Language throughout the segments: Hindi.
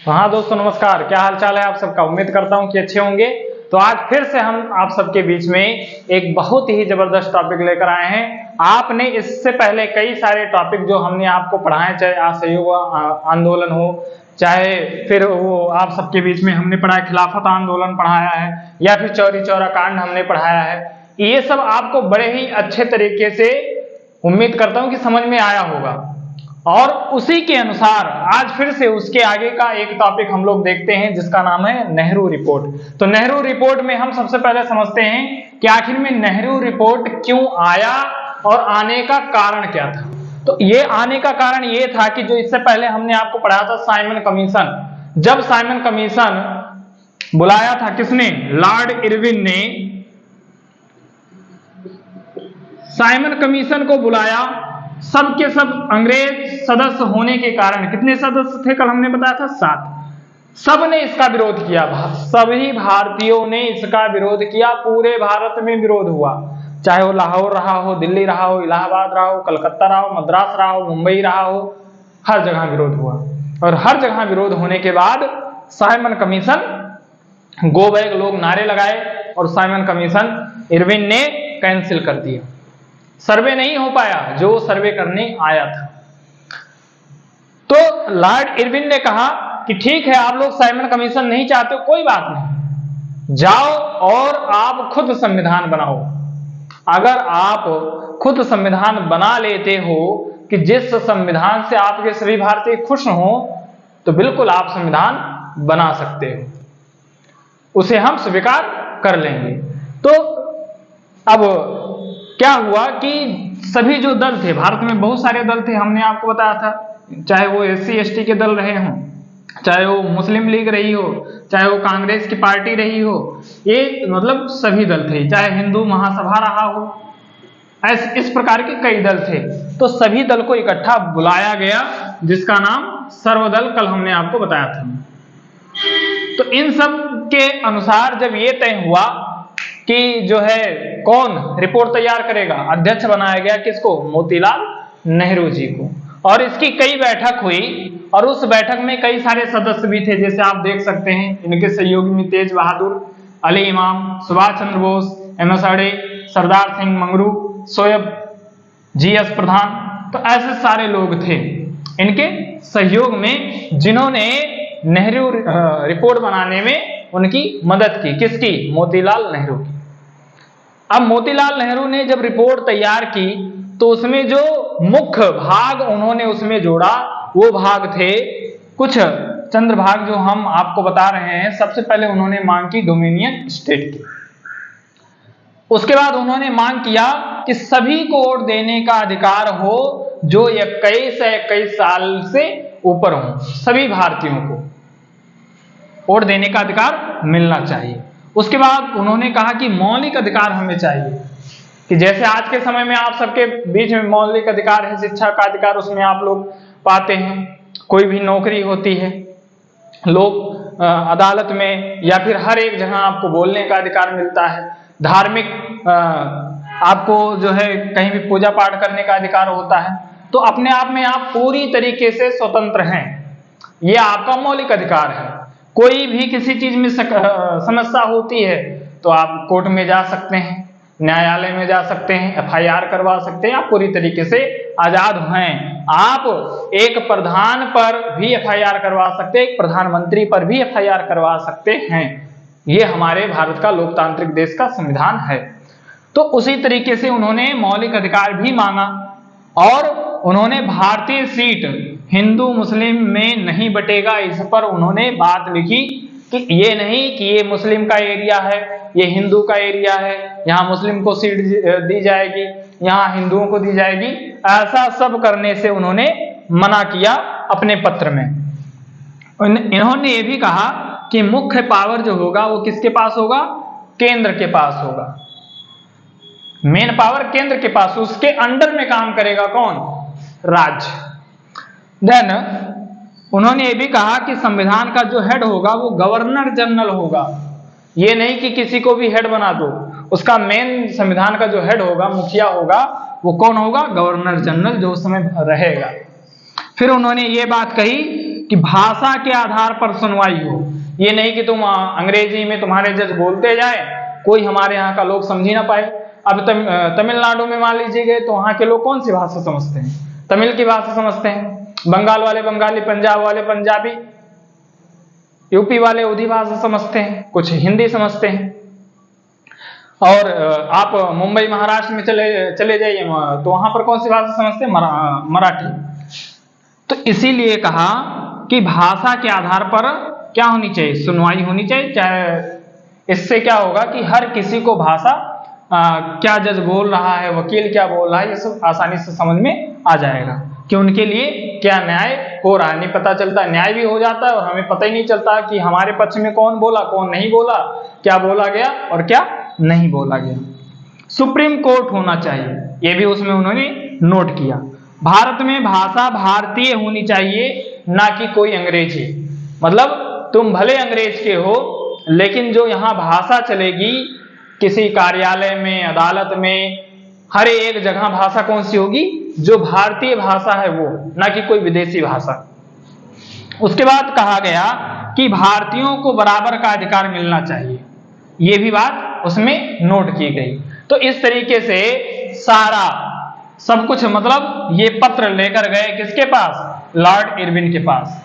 तो हाँ दोस्तों नमस्कार, क्या हाल चाल है आप सबका। उम्मीद करता हूँ कि अच्छे होंगे। तो आज फिर से हम आप सबके बीच में एक बहुत ही जबरदस्त टॉपिक लेकर आए हैं। आपने इससे पहले कई सारे टॉपिक जो हमने आपको पढ़ाए, चाहे असहयोग आंदोलन हो, चाहे फिर वो आप सबके बीच में हमने पढ़ा है खिलाफत आंदोलन पढ़ाया है, या फिर चौरी चौरा कांड हमने पढ़ाया है। ये सब आपको बड़े ही अच्छे तरीके से उम्मीद करता हूँ कि समझ में आया होगा। और उसी के अनुसार आज फिर से उसके आगे का एक टॉपिक हम लोग देखते हैं जिसका नाम है नेहरू रिपोर्ट। तो नेहरू रिपोर्ट में हम सबसे पहले समझते हैं कि आखिर में नेहरू रिपोर्ट क्यों आया और आने का कारण क्या था। तो ये आने का कारण ये था कि जो इससे पहले हमने आपको पढ़ाया था साइमन कमीशन। जब साइमन कमीशन बुलाया था किसने, लॉर्ड इरविन ने साइमन कमीशन को बुलाया। सब के सब अंग्रेज सदस्य होने के कारण, कितने सदस्य थे कल हमने बताया था 7, सब ने इसका विरोध किया। सभी भारतीयों ने इसका विरोध किया। पूरे भारत में विरोध हुआ, चाहे वो लाहौर रहा हो, दिल्ली रहा हो, इलाहाबाद रहा हो, कलकत्ता रहा हो, मद्रास रहा हो, मुंबई रहा हो, हर जगह विरोध हुआ। और हर जगह विरोध होने के बाद साइमन कमीशन गो बैक लोग नारे लगाए और साइमन कमीशन इरविन ने कैंसिल कर दिया। सर्वे नहीं हो पाया जो सर्वे करने आया था। तो लॉर्ड इरविन ने कहा कि ठीक है, आप लोग साइमन कमीशन नहीं चाहते, कोई बात नहीं, जाओ और आप खुद संविधान बनाओ। अगर आप खुद संविधान बना लेते हो कि जिस संविधान से आपके सभी भारतीय खुश हो, तो बिल्कुल आप संविधान बना सकते हो, उसे हम स्वीकार कर लेंगे। तो अब क्या हुआ कि सभी जो दल थे, भारत में बहुत सारे दल थे, हमने आपको बताया था, चाहे वो SC ST के दल रहे हों, चाहे वो मुस्लिम लीग रही हो, चाहे वो कांग्रेस की पार्टी रही हो, ये मतलब सभी दल थे, चाहे हिंदू महासभा रहा हो, इस प्रकार के कई दल थे। तो सभी दल को इकट्ठा बुलाया गया जिसका नाम सर्वदल कल हमने आपको बताया था। तो इन सब के अनुसार जब ये तय हुआ कि जो है कौन रिपोर्ट तैयार करेगा, अध्यक्ष बनाया गया किसको, मोतीलाल नेहरू जी को। और इसकी कई बैठक हुई और उस बैठक में कई सारे सदस्य भी थे, जैसे आप देख सकते हैं इनके सहयोगी में तेज बहादुर, अली इमाम, सुभाष चंद्र बोस, MS अडे, सरदार सिंह मंगरू, शोएब GS प्रधान। तो ऐसे सारे लोग थे इनके सहयोग में जिन्होंने नेहरू रिपोर्ट बनाने में उनकी मदद की। किसकी, मोतीलाल नेहरू की। अब मोतीलाल नेहरू ने जब रिपोर्ट तैयार की तो उसमें जो मुख्य भाग उन्होंने उसमें जोड़ा वो भाग थे कुछ चंद भाग जो हम आपको बता रहे हैं। सबसे पहले उन्होंने मांग की डोमिनियन स्टेट की। उसके बाद उन्होंने मांग किया कि सभी को वोट देने का अधिकार हो जो 21 साल से ऊपर हो, सभी भारतीयों को वोट देने का अधिकार मिलना चाहिए। उसके बाद उन्होंने कहा कि मौलिक अधिकार हमें चाहिए, कि जैसे आज के समय में आप सबके बीच में मौलिक अधिकार है, शिक्षा का अधिकार, उसमें आप लोग पाते हैं, कोई भी नौकरी होती है, लोग अदालत में या फिर हर एक जगह आपको बोलने का अधिकार मिलता है, धार्मिक आपको जो है कहीं भी पूजा पाठ करने का अधिकार होता है। तो अपने आप में आप पूरी तरीके से स्वतंत्र हैं, ये आपका मौलिक अधिकार है। कोई भी किसी चीज में समस्या होती है तो आप कोर्ट में जा सकते हैं, न्यायालय में जा सकते हैं, FIR करवा सकते हैं, आप पूरी तरीके से आजाद हैं। आप एक प्रधान पर भी FIR करवा सकते हैं, एक प्रधानमंत्री पर भी FIR करवा सकते हैं। ये हमारे भारत का लोकतांत्रिक देश का संविधान है। तो उसी तरीके से उन्होंने मौलिक अधिकार भी मांगा और उन्होंने भारतीय सीट हिंदू मुस्लिम में नहीं बटेगा, इस पर उन्होंने बात लिखी कि ये नहीं कि ये मुस्लिम का एरिया है, ये हिंदू का एरिया है, यहाँ मुस्लिम को सीट दी जाएगी, यहाँ हिंदुओं को दी जाएगी। ऐसा सब करने से उन्होंने मना किया अपने पत्र में। इन्होंने ये भी कहा कि मुख्य पावर जो होगा वो किसके पास होगा, केंद्र के पास होगा। मेन पावर केंद्र के पास, उसके अंडर में काम करेगा कौन, राज्य। देन उन्होंने ये भी कहा कि संविधान का जो हेड होगा वो गवर्नर जनरल होगा। ये नहीं कि किसी को भी हेड बना दो, उसका मेन संविधान का जो हेड होगा, मुखिया होगा, वो कौन होगा, गवर्नर जनरल, जो उस समय रहेगा। फिर उन्होंने ये बात कही कि भाषा के आधार पर सुनवाई हो। ये नहीं कि तुम अंग्रेजी में तुम्हारे जज बोलते जाए, कोई हमारे यहाँ का लोग समझ ही ना पाए। अब तमिलनाडु में मान लीजिए गए तो वहाँ के लोग कौन सी भाषा समझते हैं? तमिल की भाषा समझते हैं, बंगाल वाले बंगाली, पंजाब वाले पंजाबी, यूपी वाले उर्दू भाषा समझते हैं, कुछ हिंदी समझते हैं। और आप मुंबई महाराष्ट्र में चले जाइए तो वहां पर कौन सी भाषा समझते हैं? मराठी। तो इसीलिए कहा कि भाषा के आधार पर क्या होनी चाहिए? सुनवाई होनी चाहिए। चाहे इससे क्या होगा कि हर किसी को भाषा क्या जज बोल रहा है, वकील क्या बोल रहा है, ये सब आसानी से समझ में आ जाएगा कि उनके लिए क्या न्याय हो रहा है। नहीं पता चलता, न्याय भी हो जाता है और हमें पता ही नहीं चलता कि हमारे पक्ष में कौन बोला, कौन नहीं बोला, क्या बोला गया और क्या नहीं बोला गया। सुप्रीम कोर्ट होना चाहिए, ये भी उसमें उन्होंने नोट किया। भारत में भाषा भारतीय होनी चाहिए, ना कि कोई अंग्रेजी। मतलब तुम भले अंग्रेज के हो, लेकिन जो यहाँ भाषा चलेगी किसी कार्यालय में, अदालत में, हर एक जगह भाषा कौन सी होगी? जो भारतीय भाषा है वो, ना कि कोई विदेशी भाषा। उसके बाद कहा गया कि भारतीयों को बराबर का अधिकार मिलना चाहिए, ये भी बात उसमें नोट की गई। तो इस तरीके से सारा सब कुछ, मतलब ये पत्र लेकर गए किसके पास? लॉर्ड इरविन के पास।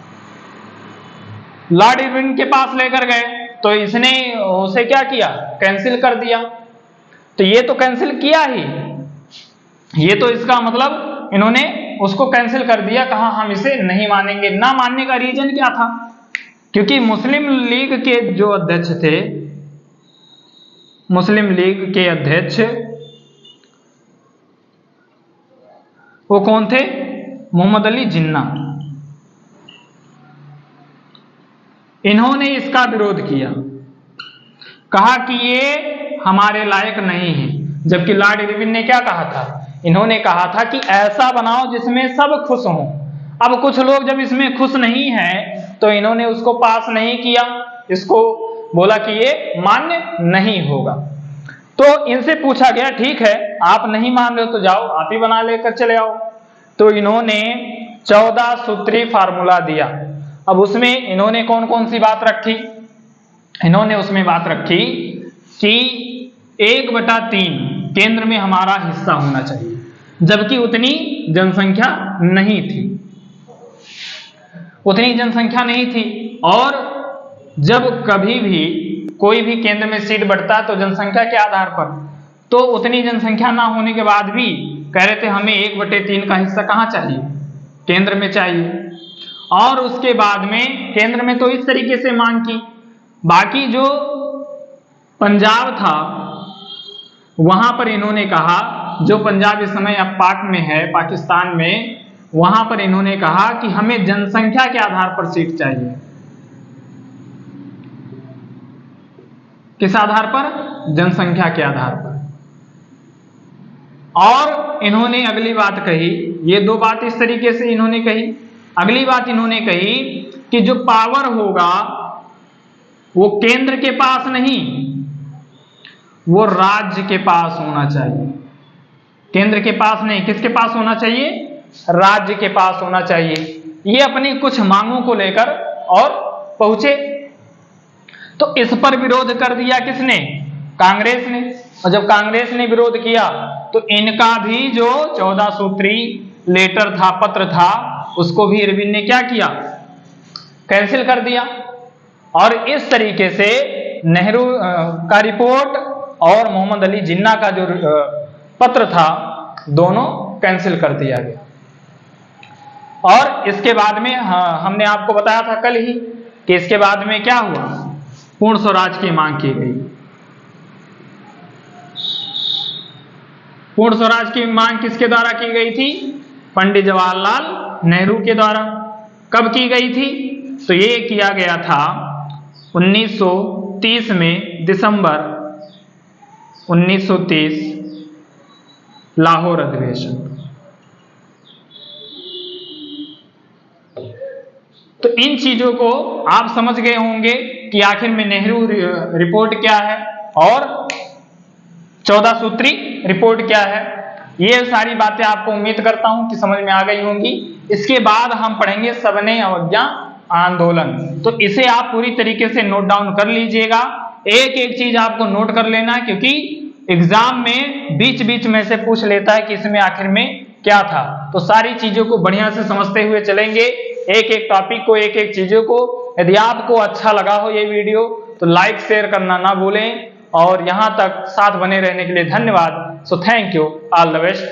लॉर्ड इरविन के पास लेकर गए तो इसने उसे क्या किया? कैंसिल कर दिया। तो ये तो कैंसिल किया ही, ये तो इसका मतलब इन्होंने उसको कैंसिल कर दिया, कहा हम इसे नहीं मानेंगे। ना मानने का रीजन क्या था? क्योंकि मुस्लिम लीग के जो अध्यक्ष थे, मुस्लिम लीग के अध्यक्ष वो कौन थे? मोहम्मद अली जिन्ना। इन्होंने इसका विरोध किया, कहा कि ये हमारे लायक नहीं है। जबकि लॉर्ड इरविन ने क्या कहा था? इन्होंने कहा था कि ऐसा बनाओ जिसमें सब खुश हों। अब कुछ लोग जब इसमें खुश नहीं हैं तो इन्होंने उसको पास नहीं किया, इसको बोला कि ये मान्य नहीं होगा। तो इनसे पूछा गया, ठीक है आप नहीं मान रहे हो तो जाओ आप ही बना लेकर चले आओ। तो इन्होंने 14 सूत्री फार्मूला दिया। अब उसमें इन्होंने कौन कौन सी बात रखी? इन्होंने उसमें बात रखी कि 1/3 केंद्र में हमारा हिस्सा होना चाहिए, जबकि उतनी जनसंख्या नहीं थी, उतनी जनसंख्या नहीं थी। और जब कभी भी कोई भी केंद्र में सीट बढ़ता तो जनसंख्या के आधार पर, तो उतनी जनसंख्या ना होने के बाद भी कह रहे थे हमें 1/3 का हिस्सा कहाँ चाहिए? केंद्र में चाहिए। और उसके बाद में केंद्र में तो इस तरीके से मांग की, बाकी जो पंजाब था वहां पर इन्होंने कहा, जो पंजाब इस समय अब पाक में है, पाकिस्तान में, वहां पर इन्होंने कहा कि हमें जनसंख्या के आधार पर सीट चाहिए। किस आधार पर? जनसंख्या के आधार पर। और इन्होंने अगली बात कही, ये दो बात इस तरीके से इन्होंने कही। अगली बात इन्होंने कही कि जो पावर होगा वो केंद्र के पास नहीं, वो राज्य के पास होना चाहिए। केंद्र के पास नहीं, किसके पास होना चाहिए? राज्य के पास होना चाहिए। ये अपनी कुछ मांगों को लेकर और पहुंचे। तो इस पर विरोध कर दिया किसने? कांग्रेस ने। और जब कांग्रेस ने विरोध किया तो इनका भी जो 14 सूत्री लेटर था, पत्र था, उसको भी इरविन ने क्या किया? कैंसिल कर दिया। और इस तरीके से नेहरू का रिपोर्ट और मोहम्मद अली जिन्ना का जो पत्र था, दोनों कैंसिल कर दिया गया। और इसके बाद में हमने आपको बताया था कल ही कि इसके बाद में क्या हुआ? पूर्ण स्वराज की मांग की गई। पूर्ण स्वराज की मांग किसके द्वारा की गई थी? पंडित जवाहरलाल नेहरू के द्वारा। कब की गई थी? तो ये किया गया था 1930 में, दिसंबर 1930 लाहौर अधिवेशन। तो इन चीजों को आप समझ गए होंगे कि आखिर में नेहरू रिपोर्ट क्या है और 14 सूत्री रिपोर्ट क्या है। ये सारी बातें आपको उम्मीद करता हूं कि समझ में आ गई होंगी। इसके बाद हम पढ़ेंगे सविनय अवज्ञा आंदोलन। तो इसे आप पूरी तरीके से नोट डाउन कर लीजिएगा, एक एक चीज आपको नोट कर लेना है, क्योंकि एग्जाम में बीच बीच में से पूछ लेता है कि इसमें आखिर में क्या था। तो सारी चीजों को बढ़िया से समझते हुए चलेंगे, एक एक टॉपिक को, एक एक चीजों को। यदि आपको अच्छा लगा हो ये वीडियो तो लाइक शेयर करना ना भूलें, और यहां तक साथ बने रहने के लिए धन्यवाद। So thank you, all the best.